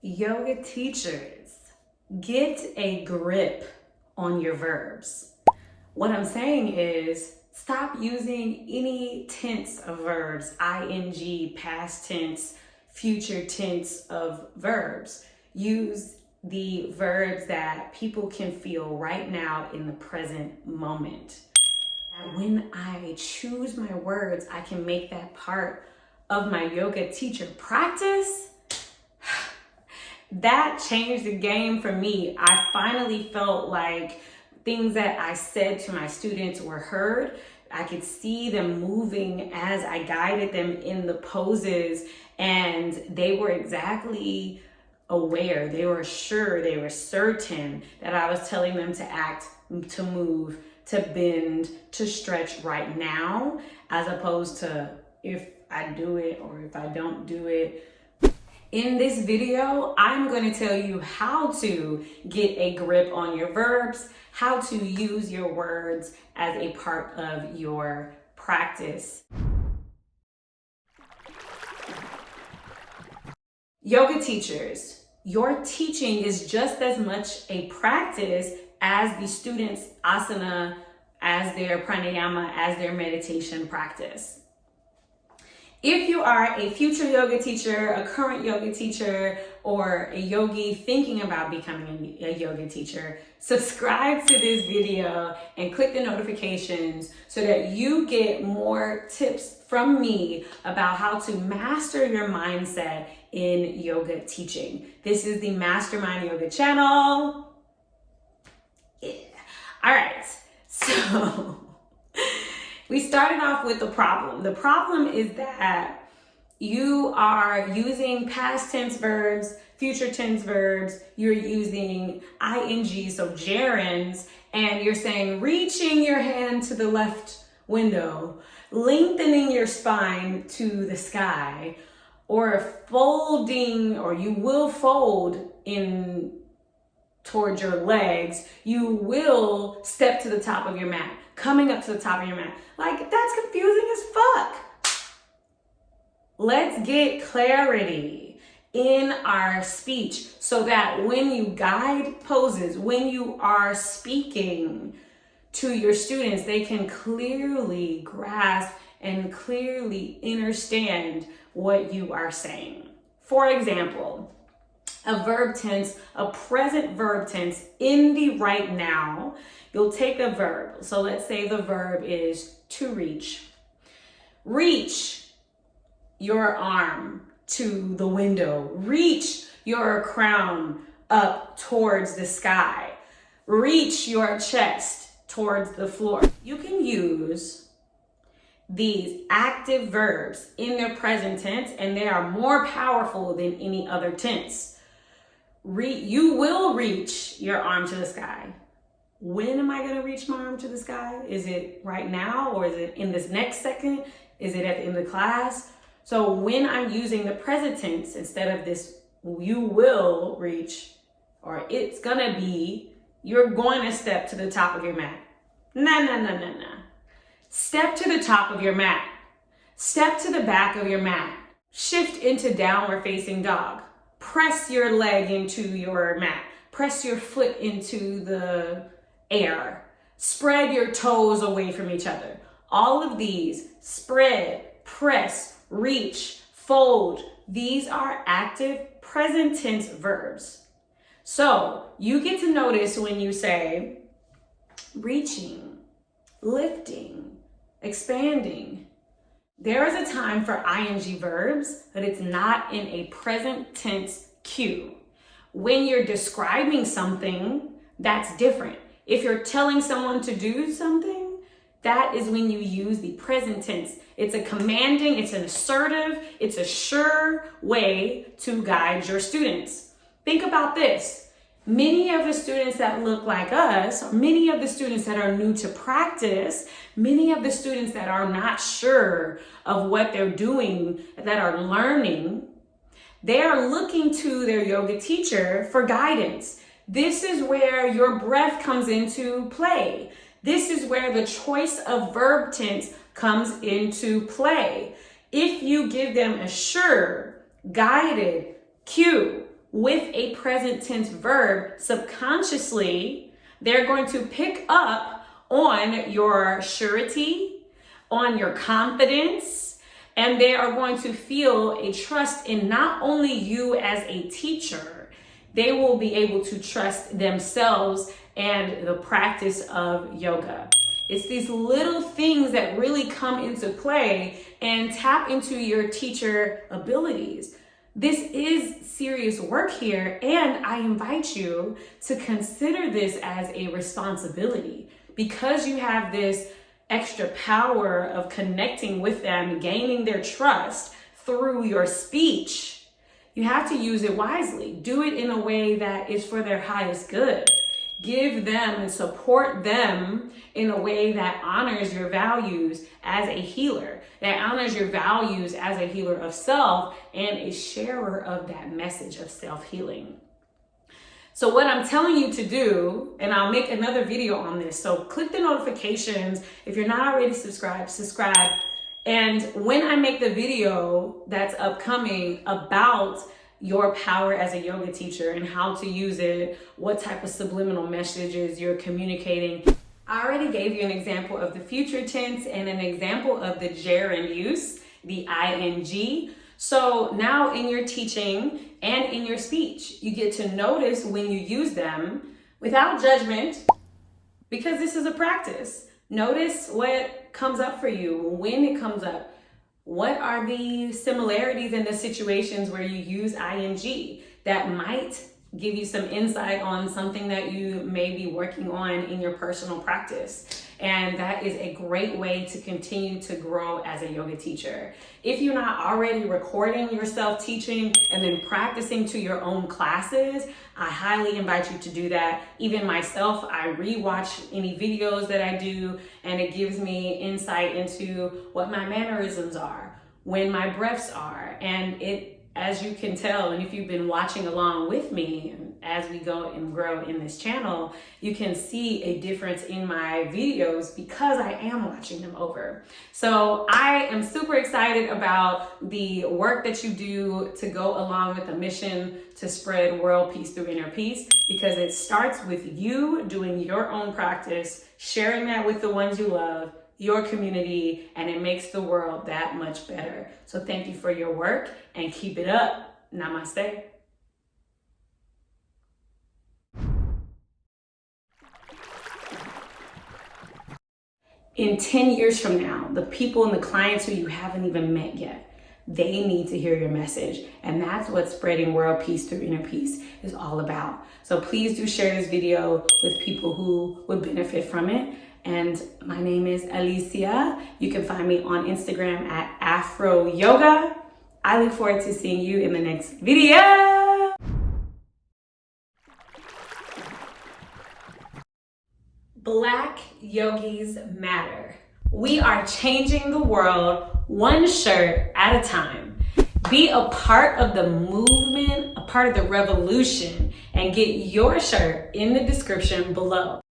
Yoga teachers, get a grip on your verbs. What I'm saying is stop using any tense of verbs, ing, past tense, future tense of verbs. Use the verbs that people can feel right now in the present moment. When I choose my words, I can make that part of my yoga teacher practice. That changed the game for me. I finally felt like things that I said to my students were heard. I could see them moving as I guided them in the poses, and they were exactly aware. They were sure, they were certain that I was telling them to act, to move, to bend, to stretch right now, as opposed to if I do it or if I don't do it. In this video, I'm going to tell you how to get a grip on your verbs, how to use your words as a part of your practice. Yoga teachers, your teaching is just as much a practice as the students' asana, as their pranayama, as their meditation practice. If you are a future yoga teacher, a current yoga teacher, or a yogi thinking about becoming a yoga teacher, subscribe to this video and click the notifications so that you get more tips from me about how to master your mindset in yoga teaching. This is the Mastermind.Yoga channel. Yeah. All right, so we started off with the problem. The problem is that you are using past tense verbs, future tense verbs, you're using ing, so gerunds, and you're saying reaching your hand to the left window, lengthening your spine to the sky, or folding, or you will fold in towards your legs, you will step to the top of your mat, coming up to the top of your mat. Like, that's confusing as fuck. Let's get clarity in our speech so that when you guide poses, when you are speaking to your students, they can clearly grasp and clearly understand what you are saying. For example, a verb tense, a present verb tense in the right now, you'll take a verb. So let's say the verb is to reach. Reach your arm to the window. Reach your crown up towards the sky. Reach your chest towards the floor. You can use these active verbs in their present tense, and they are more powerful than any other tense. You will reach your arm to the sky. When am I going to reach my arm to the sky? Is it right now, or is it in this next second? Is it at the end of class? So when I'm using the present tense instead of this, you will reach, or it's going to be, you're going to step to the top of your mat. Nah. Step to the top of your mat. Step to the back of your mat. Shift into downward facing dog. Press your leg into your mat. Press your foot into the air. Spread your toes away from each other. All of these, spread, press, reach, fold, these are active present tense verbs. So you get to notice when you say reaching, lifting, expanding. There is a time for ing verbs, but it's not in a present tense cue. When you're describing something, that's different. If you're telling someone to do something, that is when you use the present tense. It's a commanding, it's an assertive, it's a sure way to guide your students. Think about this. Many of the students that look like us, or many of the students that are new to practice, many of the students that are not sure of what they're doing, that are learning, they are looking to their yoga teacher for guidance. This is where your breath comes into play. This is where the choice of verb tense comes into play. If you give them a sure, guided cue, with a present tense verb, subconsciously, they're going to pick up on your surety, on your confidence, and they are going to feel a trust in not only you as a teacher, they will be able to trust themselves and the practice of yoga. It's these little things that really come into play and tap into your teacher abilities. This is serious work here, and I invite you to consider this as a responsibility because you have this extra power of connecting with them, gaining their trust through your speech. You have to use it wisely. Do it in a way that is for their highest good. Give them and support them in a way that honors your values as a healer, that honors your values as a healer of self and a sharer of that message of self-healing. So what I'm telling you to do, and I'll make another video on this, so click the notifications. If you're not already subscribed, subscribe. And when I make the video that's upcoming about your power as a yoga teacher and how to use it, what type of subliminal messages you're communicating. I already gave you an example of the future tense and an example of the gerund use, the ing. So now in your teaching and in your speech, you get to notice when you use them without judgment, because this is a practice. Notice what comes up for you, when it comes up. What are the similarities in the situations where you use ing that might give you some insight on something that you may be working on in your personal practice? And that is a great way to continue to grow as a yoga teacher. If you're not already recording yourself teaching and then practicing to your own classes, I highly invite you to do that. Even myself, I rewatch any videos that I do, and it gives me insight into what my mannerisms are, when my breaths are, and it, as you can tell, and if you've been watching along with me as we go and grow in this channel, you can see a difference in my videos because I am watching them over. So I am super excited about the work that you do to go along with the mission to spread world peace through inner peace, because it starts with you doing your own practice, sharing that with the ones you love, your community, and it makes the world that much better. So thank you for your work and keep it up. Namaste. In 10 years from now, the people and the clients who you haven't even met yet, they need to hear your message. And that's what spreading world peace through inner peace is all about. So please do share this video with people who would benefit from it. And my name is Alicia. You can find me on Instagram at Afro Yoga. I look forward to seeing you in the next video. Black yogis matter. We are changing the world one shirt at a time. Be a part of the movement, a part of the revolution, and get your shirt in the description below.